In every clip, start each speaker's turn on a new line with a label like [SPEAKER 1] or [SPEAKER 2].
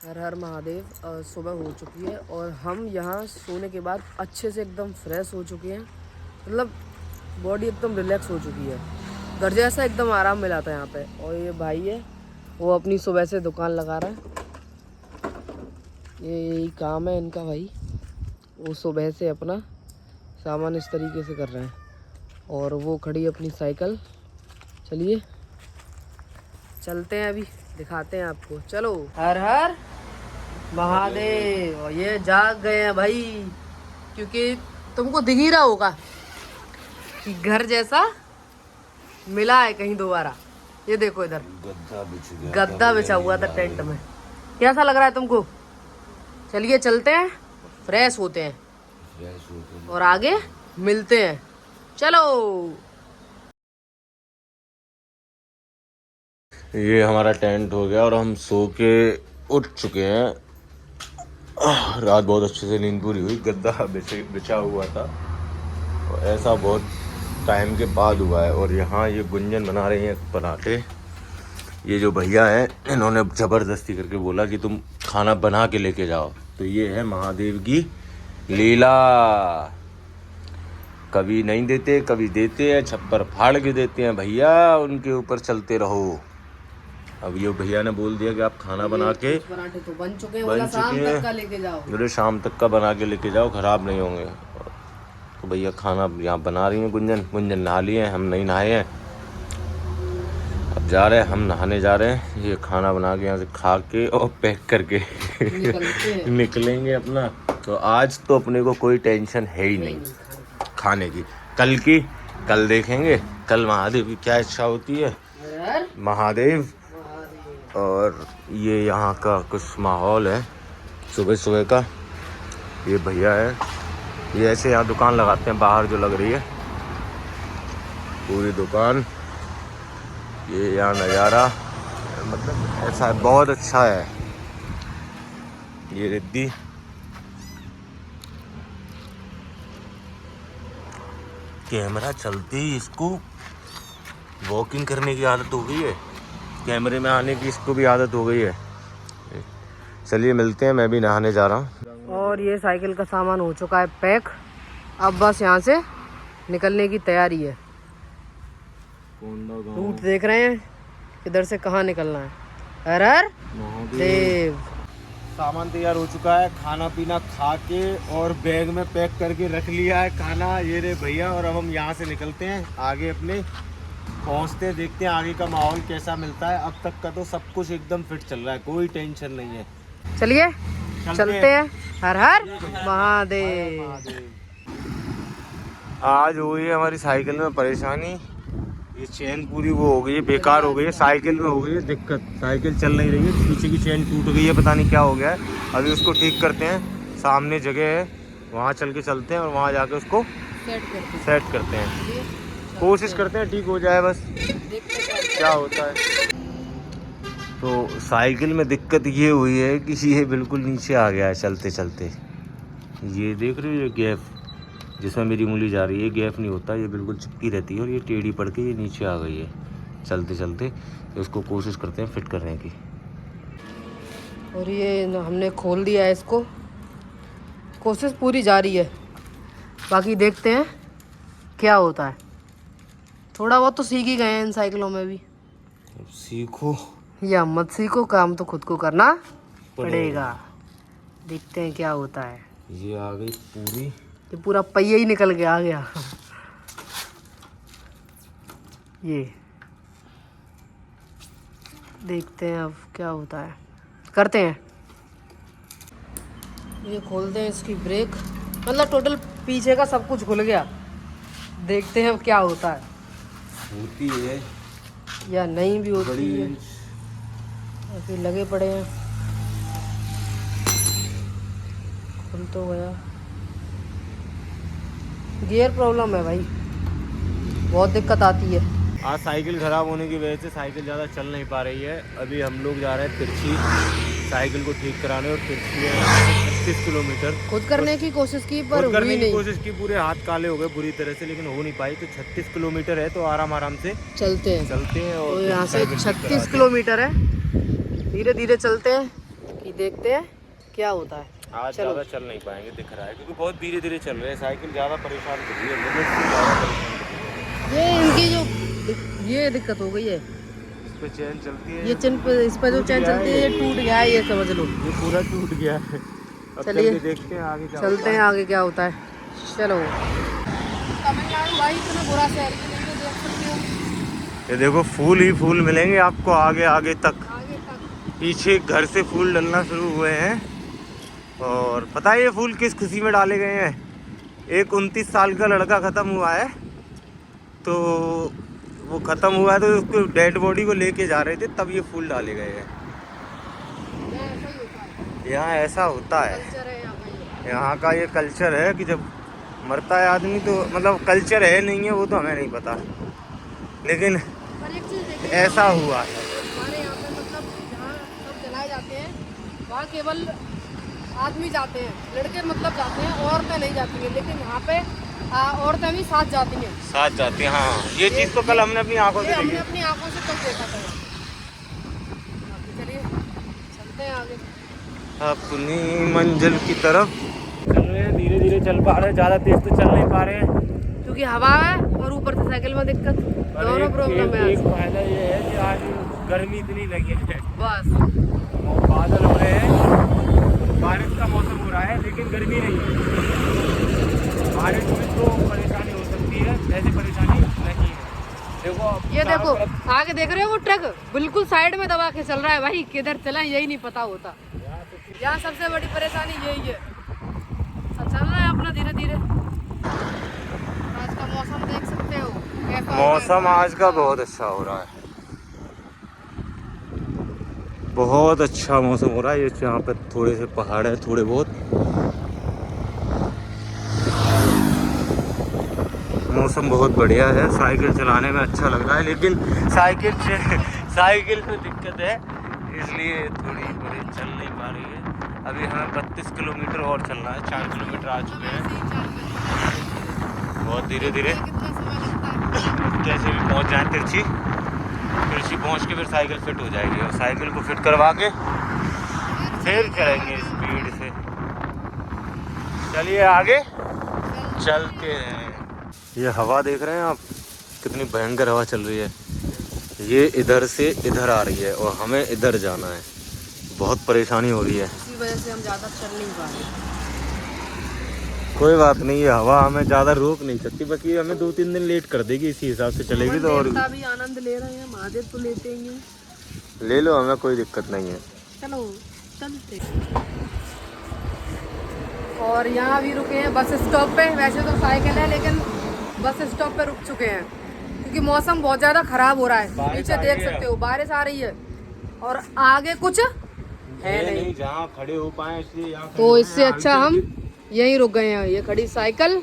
[SPEAKER 1] हर हर महादेव। सुबह हो चुकी है और हम यहाँ सोने के बाद अच्छे से एकदम फ्रेश हो चुके हैं। मतलब बॉडी एकदम रिलैक्स हो चुकी है, घर जैसा एकदम आराम मिला था यहाँ पे। और ये भाई है, वो अपनी सुबह से दुकान लगा रहा है। ये यही काम है इनका भाई, वो सुबह से अपना सामान इस तरीके से कर रहे हैं। और वो खड़ी अपनी साइकिल। चलिए चलते हैं, अभी दिखाते हैं आपको। चलो। हर हर महादेव। और ये जाग गए हैं भाई, क्योंकि तुमको दिख ही रहा होगा कि घर जैसा मिला है कहीं दोबारा। ये देखो इधर गद्दा बिछा हुआ था टेंट में। कैसा लग रहा है तुमको? चलिए चलते हैं, फ्रेश होते हैं और आगे मिलते हैं। चलो।
[SPEAKER 2] ये हमारा टेंट हो गया और हम सो के उठ चुके हैं। रात बहुत अच्छे से नींद पूरी हुई, गद्दा बिछा हुआ था और ऐसा बहुत टाइम के बाद हुआ है। और यहाँ ये गुंजन बना रही हैं पराठे। ये जो भैया हैं इन्होंने ज़बरदस्ती करके बोला कि तुम खाना बना के लेके जाओ। तो ये है महादेव की लीला, कभी नहीं देते कभी देते हैं, छप्पर फाड़ के देते हैं भैया, उनके ऊपर चलते रहो। अब ये भैया ने बोल दिया कि आप खाना बना के
[SPEAKER 1] पराठे तो बन चुके हैं, शाम तक का लेके जाओ।
[SPEAKER 2] बोले शाम तक का बना के लेके जाओ, खराब नहीं होंगे। तो भैया खाना यहाँ बना रही हैं। गुंजन नहा लिए हैं, हम नहीं नहाए हैं। अब जा रहे हैं, हम नहाने जा रहे हैं। ये खाना बना के यहाँ से खा के और पैक करके निकलेंगे अपना। तो आज तो अपने को कोई टेंशन है ही नहीं खाने की। कल देखेंगे, कल महादेव की क्या इच्छा होती है। महादेव। और ये यहाँ का कुछ माहौल है सुबह सुबह का। ये भैया है, ये ऐसे यहाँ दुकान लगाते हैं बाहर जो लग रही है पूरी दुकान। ये यहाँ नज़ारा मतलब ऐसा है, बहुत अच्छा है। ये रिद्दी कैमरा चलते ही इसको वॉकिंग करने की आदत हो गई है, कैमरे में आने की इसको भी आदत हो गई है। चलिए मिलते हैं, मैं भी नहाने जा रहा हूँ।
[SPEAKER 1] और ये साइकिल का सामान हो चुका है पैक, अब बस यहाँ से निकलने की तैयारी है। रूट देख रहे हैं किधर से कहाँ निकलना है। हर हर महादेव।
[SPEAKER 2] सामान तैयार हो चुका है, खाना पीना खा के और बैग में पैक करके रख लिया है खाना। ये रे भैया, और अब हम यहाँ से निकलते हैं, आगे अपने पहुँचते हैं, देखते हैं आगे का माहौल कैसा मिलता है। अब तक का तो सब कुछ एकदम फिट चल रहा है, कोई टेंशन नहीं है।
[SPEAKER 1] चलिए चलते हैं। हर हर महादेव।
[SPEAKER 2] आज हुई है हमारी साइकिल में परेशानी, ये चेन पूरी वो हो गई है, बेकार हो गई है। साइकिल में हो गई है दिक्कत, साइकिल चल नहीं रही है, पीछे की चेन टूट गई है, पता नहीं क्या हो गया है। अभी उसको ठीक करते हैं, सामने जगह है वहाँ चल के चलते हैं और वहाँ जाके उसको सेट करते हैं। कोशिश करते हैं ठीक हो जाए, बस क्या होता है। तो साइकिल में दिक्कत ये हुई है कि ये बिल्कुल नीचे आ गया है चलते चलते। ये देख रहे हो, ये गैप जिसमें मेरी उंगली जा रही है, गैप नहीं होता, ये बिल्कुल चिपकी रहती है और ये टेढ़ी पड़ के ये नीचे आ गई है चलते चलते। इसको कोशिश करते हैं फिट करने की।
[SPEAKER 1] और ये हमने खोल दिया है इसको, कोशिश पूरी जारी है, बाकी देखते हैं क्या होता है। थोड़ा बहुत तो सीख ही गए हैं इन साइकिलों में भी।
[SPEAKER 2] अब सीखो
[SPEAKER 1] या मत सीखो, काम तो खुद को करना पड़ेगा। देखते हैं क्या होता है।
[SPEAKER 2] ये आ गई पूरी,
[SPEAKER 1] ये पूरा पहिया ही निकल के आ गया। ये देखते हैं अब क्या होता है, करते हैं। ये खोलते हैं इसकी ब्रेक, मतलब टोटल पीछे का सब कुछ खुल गया। देखते हैं अब क्या होता है,
[SPEAKER 2] होती है
[SPEAKER 1] या नहीं भी होती है। अभी लगे पड़े हैं, खुल तो गया। गियर प्रॉब्लम है भाई, बहुत दिक्कत आती है।
[SPEAKER 2] आज साइकिल ख़राब होने की वजह से साइकिल ज़्यादा चल नहीं पा रही है। अभी हम लोग जा रहे हैं तिरछी साइकिल को ठीक कराने, और तिरछी है 36 किलोमीटर।
[SPEAKER 1] खुद करने की कोशिश की पर हुई नहीं।
[SPEAKER 2] कोशिश की, पूरे हाथ काले हो गए बुरी तरह से, लेकिन हो नहीं पाई। तो 36 किलोमीटर है, तो आराम से चलते हैं। और
[SPEAKER 1] तो यहाँ से 36 किलोमीटर है, धीरे धीरे चलते हैं। कि देखते हैं क्या होता है।
[SPEAKER 2] आज
[SPEAKER 1] चलो।
[SPEAKER 2] ज़्यादा चल नहीं पाएंगे दिख रहा है, क्योंकि बहुत धीरे धीरे चल रहे हैं। साइकिल ज़्यादा परेशान कर रही है, लिमिट से ज़्यादा परेशान कर रही है।
[SPEAKER 1] ये इनकी जो ये दिक्कत हो गई है,
[SPEAKER 2] इस पे चैन चलती है,
[SPEAKER 1] ये चैन पे, इस पर जो
[SPEAKER 2] टूट
[SPEAKER 1] चैन
[SPEAKER 2] गया
[SPEAKER 1] चलती
[SPEAKER 2] है
[SPEAKER 1] है ये टूट गया है, ये समझ लो।
[SPEAKER 2] ये पूरा टूट गया है। अब चल
[SPEAKER 1] चलिए
[SPEAKER 2] के देखते हैं आगे क्या
[SPEAKER 1] चलते
[SPEAKER 2] होता
[SPEAKER 1] हैं
[SPEAKER 2] है।
[SPEAKER 1] आगे क्या होता है। चलो। तमिलनाडु भाई इतना बुरा शहर भी नहीं है, देख सकते हो।
[SPEAKER 2] ये देखो फूल ही फूल मिलेंगे आपको आगे आगे तक।
[SPEAKER 1] आगे तक
[SPEAKER 2] पीछे घर से फूल डलना शुरू हुए हैं। और पता है ये फूल किस खुशी में डाले गए हैं? एक 29 साल का लड़का ख़त्म हुआ है, तो वो ख़त्म हुआ है तो उसको डेड बॉडी को लेके जा रहे थे, तब ये फूल डाले गए हैं।
[SPEAKER 1] ऐसा ही होता है,
[SPEAKER 2] यहाँ ऐसा होता है,
[SPEAKER 1] कल्चर है यहाँ का ये।
[SPEAKER 2] यहाँ का ये कल्चर है कि जब मरता है आदमी तो मतलब कल्चर है नहीं है वो तो हमें नहीं पता, लेकिन
[SPEAKER 1] पर एक चीज़ देखिए,
[SPEAKER 2] ऐसा हुआ है।
[SPEAKER 1] हमारे यहाँ पे मतलब जहाँ सब जलाए जाते हैं वहाँ केवल आदमी जाते हैं, लड़के मतलब जाते हैं, औरतें नहीं जाती हैं। लेकिन यहाँ पे औरतें भी साथ जाती हैं।
[SPEAKER 2] साथ जाते हैं, हाँ ये चीज़ तो कल हमने अपनी आंखों
[SPEAKER 1] ये
[SPEAKER 2] से
[SPEAKER 1] हमने
[SPEAKER 2] देखी।
[SPEAKER 1] अपनी आंखों से कब देखा था। बाकी चलिए चलते हैं आगे।
[SPEAKER 2] अपनी मंजिल की तरफ चल रहे हैं, धीरे धीरे चल पा रहे हैं, ज़्यादा तेज तो चल नहीं पा रहे हैं
[SPEAKER 1] क्योंकि हवा है और ऊपर से साइकिल में दिक्कत, दोनों प्रॉब्लम है
[SPEAKER 2] एक
[SPEAKER 1] आज।
[SPEAKER 2] फायदा ये है कि आज गर्मी इतनी लगी है,
[SPEAKER 1] बस
[SPEAKER 2] और बादल हो रहे हैं, बारिश का मौसम हो रहा है, लेकिन गर्मी नहीं है। बारिश में तो परेशानी हो सकती है, ऐसी परेशानी नहीं है। देखो
[SPEAKER 1] ये
[SPEAKER 2] चारों
[SPEAKER 1] देखो
[SPEAKER 2] तरफ-
[SPEAKER 1] आगे देख रहे हो वो ट्रक बिल्कुल साइड में दबा के चल रहा है भाई, किधर चला यही नहीं पता होता। यहाँ सबसे बड़ी परेशानी यही है, सब चल रहा है अपना धीरे धीरे। आज का मौसम देख सकते हो कैसा हो रहा है।
[SPEAKER 2] मौसम आज का बहुत अच्छा हो रहा है, बहुत अच्छा मौसम हो रहा है। ये यहाँ पे थोड़े से पहाड़ है, थोड़े बहुत मौसम बहुत बढ़िया है, साइकिल चलाने में अच्छा लग रहा है, लेकिन साइकिल में दिक्कत है, इसलिए थोड़ी बड़ी चल नहीं पा रही है। अभी हमें 32 किलोमीटर और चलना है, 4 किलोमीटर आ चुके हैं, बहुत धीरे धीरे
[SPEAKER 1] कितना समय लगता है।
[SPEAKER 2] कैसे भी पहुंच जाए तिरछी पहुंच के फिर साइकिल फिट हो जाएगी, और साइकिल को फिट करवा के फिर चलेंगे स्पीड से। चलिए आगे चलते हैं। ये हवा देख रहे हैं आप, कितनी भयंकर हवा चल रही है। ये इधर से इधर आ रही है और हमें इधर जाना है, बहुत परेशानी हो रही है।
[SPEAKER 1] इसी वजह से हम ज़्यादा चल नहीं पा रहे।
[SPEAKER 2] कोई बात नहीं, ये हवा हमें ज़्यादा रोक नहीं सकती, बाकी हमें 2-3 दिन लेट कर देगी, इसी हिसाब से चलेगी तो। और
[SPEAKER 1] देवता भी आनंद ले रहे हैं, महादेव तो लेते ही हैं।
[SPEAKER 2] ले लो, हमें कोई दिक्कत नहीं है।
[SPEAKER 1] चलो चलते। और यहाँ भी रुके हैं बस स्टॉप पे, वैसे तो साइकिल है लेकिन बस स्टॉप पे रुक चुके हैं क्योंकि मौसम बहुत ज़्यादा खराब हो रहा है। पीछे देख सकते हो बारिश आ रही है और आगे कुछ है नहीं
[SPEAKER 2] जहाँ खड़े हो पाए इसलिए यहाँ
[SPEAKER 1] तो इससे अच्छा हम यहीं रुक गए हैं। ये खड़ी साइकिल,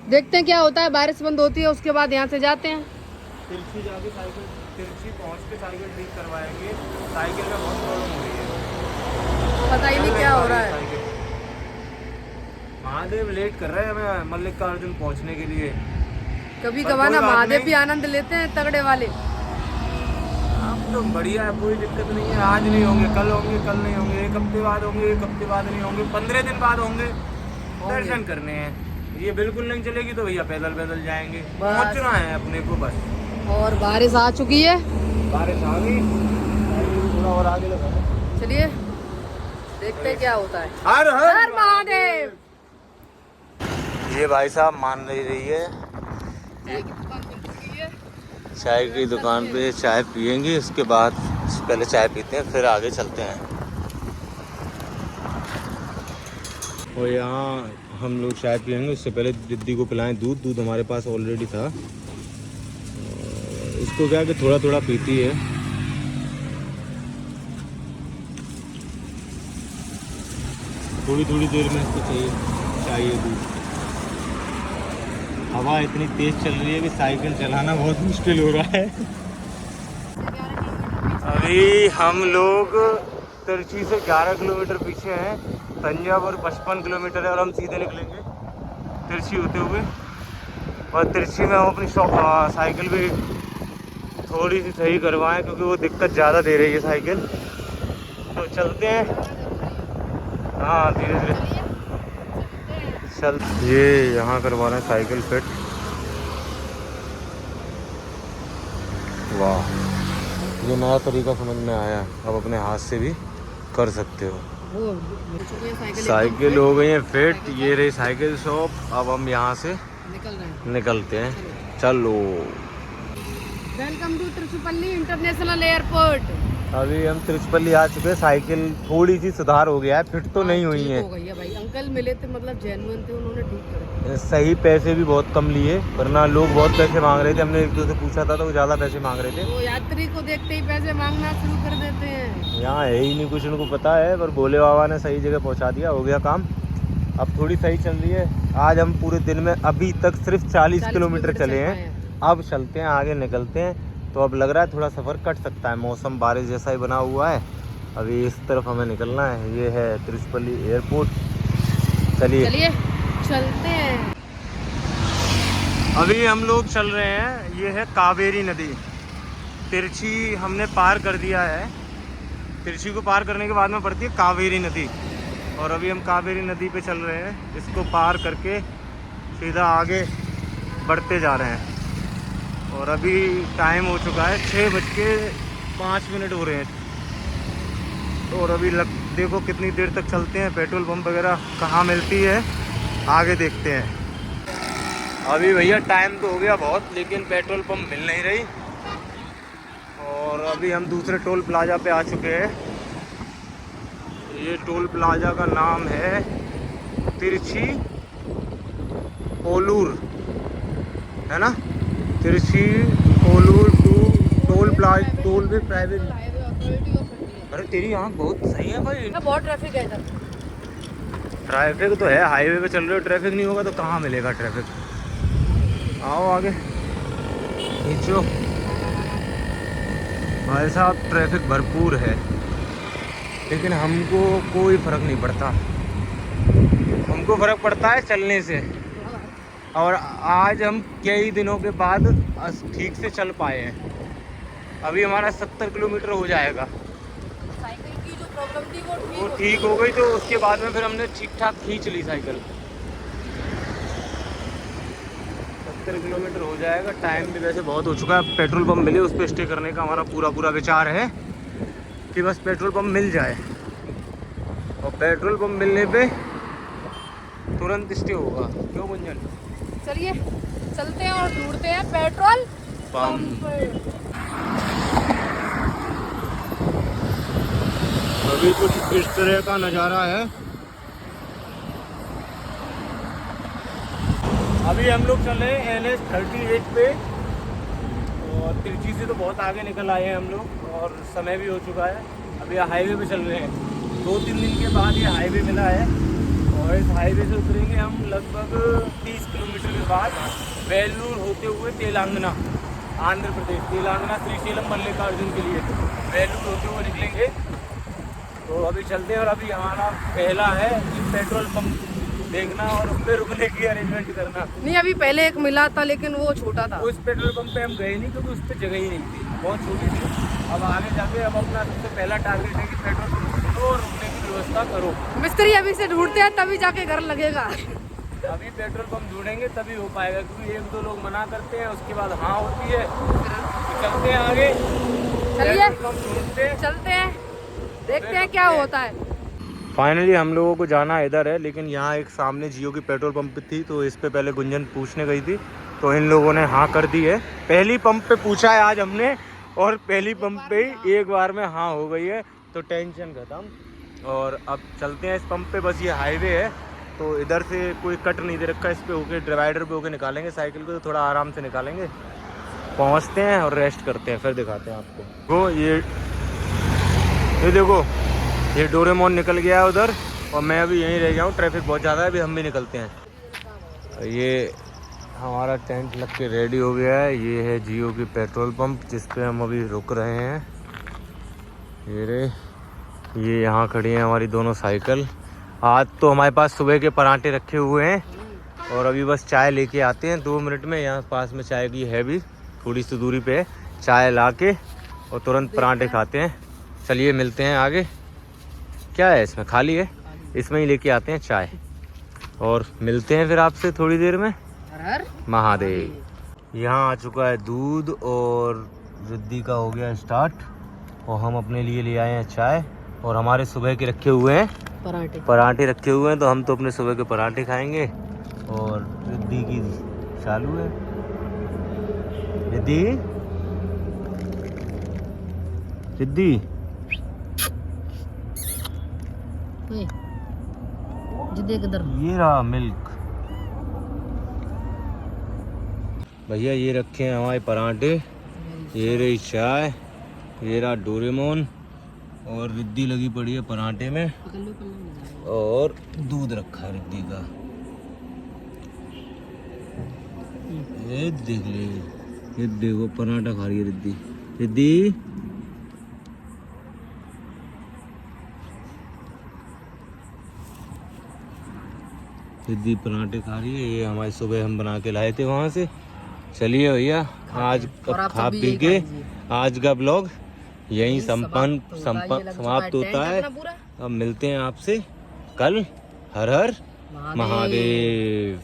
[SPEAKER 1] देखते हैं क्या होता है, बारिश बंद होती है उसके बाद यहाँ से जाते हैं।
[SPEAKER 2] तिरछी जाके साइकिल, तिरछी पहुँच के साइकिल ठीक करवाएंगे। साइकिल में बहुत प्रॉब्लम हो रही है,
[SPEAKER 1] पता ही नहीं क्या हो रहा है।
[SPEAKER 2] महादेव लेट कर रहे हैं हमें मल्लिकार्जुन पहुंचने के लिए।
[SPEAKER 1] कभी
[SPEAKER 2] पर
[SPEAKER 1] कभार
[SPEAKER 2] कोई
[SPEAKER 1] ना
[SPEAKER 2] बात
[SPEAKER 1] महादेव
[SPEAKER 2] नहीं।
[SPEAKER 1] भी आनंद लेते हैं तगड़े वाले।
[SPEAKER 2] अब तो बढ़िया है, कोई दिक्कत नहीं है। आज नहीं होंगे कल होंगे, कल नहीं होंगे, एक हफ्ते बाद होंगे, एक हफ्ते बाद नहीं होंगे, 15 दिन बाद होंगे। दर्शन करने हैं, ये बिल्कुल नहीं चलेगी तो भैया पैदल पैदल जाएंगे, पहुंचना है अपने को बस।
[SPEAKER 1] और बारिश आ चुकी है,
[SPEAKER 2] बारिश आ गई, थोड़ा और आगे लगा।
[SPEAKER 1] चलिए देखते हैं क्या होता है।
[SPEAKER 2] हर
[SPEAKER 1] हर महादेव।
[SPEAKER 2] ये भाई साहब मान नहीं रही है,
[SPEAKER 1] चाय की दुकान खुल चुकी है।
[SPEAKER 2] चाय की दुकान पे चाय पियेंगे, उसके बाद पहले चाय पीते हैं फिर आगे चलते हैं। और यहाँ हम लोग चाय पियेंगे, उससे पहले दीदी को पिलाएं दूध। दूध हमारे पास ऑलरेडी था, इसको क्या कि थोड़ा थोड़ा पीती है। थोड़ी थोड़ी देर में इसको चाहिए दूध। हवा इतनी तेज चल रही है कि साइकिल चलाना बहुत मुश्किल हो रहा है। अभी हम लोग तिरछी से 11 किलोमीटर पीछे हैं, तंजावुर 55 किलोमीटर है, और हम सीधे निकलेंगे तिरछी होते हुए। और तिरछी में हम अपनी साइकिल भी थोड़ी सी सही करवाएं, क्योंकि वो दिक्कत ज़्यादा दे रही है साइकिल। तो चलते हैं। हाँ धीरे धीरे चल। ये यहाँ करवा रहे हैं साइकिल फिट। वाह, ये नया तरीका समझ में आया। अब अपने हाथ से भी कर सकते हो। साइकिल हो गई है फिट। ये रही साइकिल शॉप। अब हम यहाँ से निकलते हैं। चलो,
[SPEAKER 1] वेलकम टू त्रिचुपल्ली इंटरनेशनल एयरपोर्ट।
[SPEAKER 2] अभी हम त्रिचुपल्ली आ चुके हैं। साइकिल थोड़ी सी सुधार हो गया है, फिट तो नहीं हुई है।
[SPEAKER 1] हो गई है भाई। अंकल मिले थे, मतलब जेन्युइन थे, उन्होंने ठीक कर।
[SPEAKER 2] सही पैसे भी बहुत कम लिए, वरना लोग बहुत पैसे मांग रहे थे। हमने एक दो से पूछा था तो वो ज़्यादा पैसे मांग रहे थे।
[SPEAKER 1] तो यात्री को देखते ही पैसे मांगना शुरू कर देते हैं।
[SPEAKER 2] यहाँ है ही नहीं कुछ, उनको पता है। पर भोले बाबा ने सही जगह पहुँचा दिया, हो गया काम। अब थोड़ी सही चल रही है। आज हम पूरे दिन में अभी तक सिर्फ 40 किलोमीटर चले हैं। अब चलते हैं, आगे निकलते हैं। तो अब लग रहा है थोड़ा सफ़र कट सकता है, मौसम बारिश जैसा ही बना हुआ है। अभी इस तरफ हमें निकलना है। ये है त्रिचुपल्ली एयरपोर्ट। चलिए
[SPEAKER 1] चलते हैं।
[SPEAKER 2] अभी हम लोग चल रहे हैं। ये है कावेरी नदी। तिरछी हमने पार कर दिया है। तिरछी को पार करने के बाद में पड़ती है कावेरी नदी। और अभी हम कावेरी नदी पे चल रहे हैं। इसको पार करके सीधा आगे बढ़ते जा रहे हैं। और अभी टाइम हो चुका है 6:05 हो रहे हैं। और अभी देखो कितनी देर तक चलते हैं। पेट्रोल पंप वगैरह कहाँ मिलती है, आगे देखते हैं। अभी भैया टाइम तो हो गया बहुत, लेकिन पेट्रोल पंप मिल नहीं रही। और अभी हम दूसरे टोल प्लाजा पे आ चुके हैं। ये टोल प्लाजा का नाम है तिरछी कोलूर, है ना। तिरछी कोलूर टोल भी प्राइवेट। अरे तेरी आँख बहुत सही है भाई।
[SPEAKER 1] बहुत ट्रैफिक है इधर।
[SPEAKER 2] ट्रैफिक तो है, हाईवे पे चल रहे हो, ट्रैफिक नहीं होगा तो कहाँ मिलेगा ट्रैफिक। आओ आगे खींचो भाई साहब। ट्रैफिक भरपूर है, लेकिन हमको कोई फ़र्क नहीं पड़ता। हमको फ़र्क पड़ता है चलने से। और आज हम कई दिनों के बाद ठीक से चल पाए हैं। अभी हमारा 70 किलोमीटर हो जाएगा।
[SPEAKER 1] साइकिल की जो प्रॉब्लम थी
[SPEAKER 2] वो ठीक हो गई, तो उसके बाद में फिर हमने ठीक ठाक खींच ली साइकिल। 70 किलोमीटर हो जाएगा। टाइम भी वैसे बहुत हो चुका है। पेट्रोल पंप मिले उस पर स्टे करने का हमारा पूरा विचार है कि बस पेट्रोल पंप मिल जाए। और पेट्रोल पंप मिलने पे तुरंत स्टे होगा। क्यों गुंजन?
[SPEAKER 1] चलिए चलते हैं और ढूंढते हैं पेट्रोल पंप।
[SPEAKER 2] अभी कुछ इस तरह का नज़ारा है। अभी हम लोग चल रहे हैं NH 38 पे। और तिरछी से तो बहुत आगे निकल आए हैं हम लोग, और समय भी हो चुका है। अभी हाईवे पे चल रहे हैं। 2-3 दिन के बाद ये हाईवे मिला है। और इस हाईवे से उतरेंगे हम लगभग 30 किलोमीटर के बाद वेल्लूर होते हुए तेलंगाना, आंध्र प्रदेश। तेलंगाना श्रीशैलम मल्लिकार्जुन के लिए वेल्लूर होते हुए निकलेंगे। तो अभी चलते हैं। और अभी हमारा पहला है कि पेट्रोल पंप देखना और उस पर रुकने की अरेंजमेंट करना।
[SPEAKER 1] नहीं, अभी पहले एक मिला था, लेकिन वो छोटा था।
[SPEAKER 2] उस पेट्रोल पंप पे हम गए नहीं, क्योंकि उस पर जगह ही नहीं थी, बहुत छोटी थी। अब आगे जाके अब अपना सबसे पहला टारगेट है कि पेट्रोल पंप को रुकने की व्यवस्था करो।
[SPEAKER 1] मिस्त्री अभी से ढूंढते हैं, तभी जाके घर लगेगा।
[SPEAKER 2] अभी पेट्रोल पंप ढूंढेंगे तभी हो पाएगा, क्योंकि 1-2 लोग मना करते हैं, उसके बाद हाँ होती है। तो चलते हैं आगे।
[SPEAKER 1] चलिए
[SPEAKER 2] ढूंढते
[SPEAKER 1] चलते हैं, देखते हैं क्या होता है।
[SPEAKER 2] फाइनली हम लोगों को जाना इधर है, लेकिन यहाँ एक सामने जियो की पेट्रोल पंप थी, तो इस पे पहले गुंजन पूछने गई थी, तो इन लोगों ने हाँ कर दी है। पहली पंप पे पूछा है आज हमने, और पहली पंप पे ही एक बार में हाँ हो गई है, तो टेंशन खत्म। और अब चलते हैं इस पंप पे। बस ये हाईवे है, तो इधर से कोई कट नहीं दे रखा। इस पे होके डिवाइडर पे होके निकालेंगे साइकिल को, तो थोड़ा आराम से निकालेंगे। पहुँचते हैं और रेस्ट करते हैं, फिर दिखाते हैं आपको। वो ये देखो, ये डोरेमोन निकल गया है उधर, और मैं अभी यहीं रह गया हूँ। ट्रैफिक बहुत ज़्यादा है, अभी हम भी निकलते हैं। ये हमारा टेंट लग के रेडी हो गया है। ये है जियो की पेट्रोल पंप, जिस पे हम अभी रुक रहे हैं। ये यहाँ खड़ी हैं हमारी दोनों साइकिल। आज तो हमारे पास सुबह के पराठे रखे हुए हैं, और अभी बस चाय लेके आते हैं 2 मिनट में। यहाँ पास में चाय की है भी, थोड़ी सी दूरी पे है। चाय ला के और तुरंत पराठे खाते हैं। चलिए मिलते हैं आगे। क्या है इसमें, खाली है, इसमें ही लेके आते हैं चाय और मिलते हैं फिर आपसे थोड़ी देर में।
[SPEAKER 1] हर हर
[SPEAKER 2] महादेव। यहाँ आ चुका है दूध और रिद्धि का हो गया स्टार्ट और हम अपने लिए ले आए हैं चाय और हमारे सुबह के रखे हुए हैं पराठे रखे हुए हैं, तो हम तो अपने सुबह के पराठे खाएंगे और रिद्धि की चालू है। रिद्धि रिद्धि ये रहा मिल्क। भैया ये रखे हैं हमारे पराठे, ये रही चाय, ये रहा डोरेमोन और रिद्धि लगी पड़ी है पराठे में और दूध रखा है रिद्धि का। ये देख ले, ये देखो पराठा खा रही है रिद्धि। रिद्धि रिद्धि पराठे खा रही है। ये हमारे सुबह हम बना के लाए थे वहाँ से। चलिए भैया आज खा पी के आज का ब्लॉग यहीं समाप्त होता है। अब मिलते हैं आपसे कल। हर हर महादेव।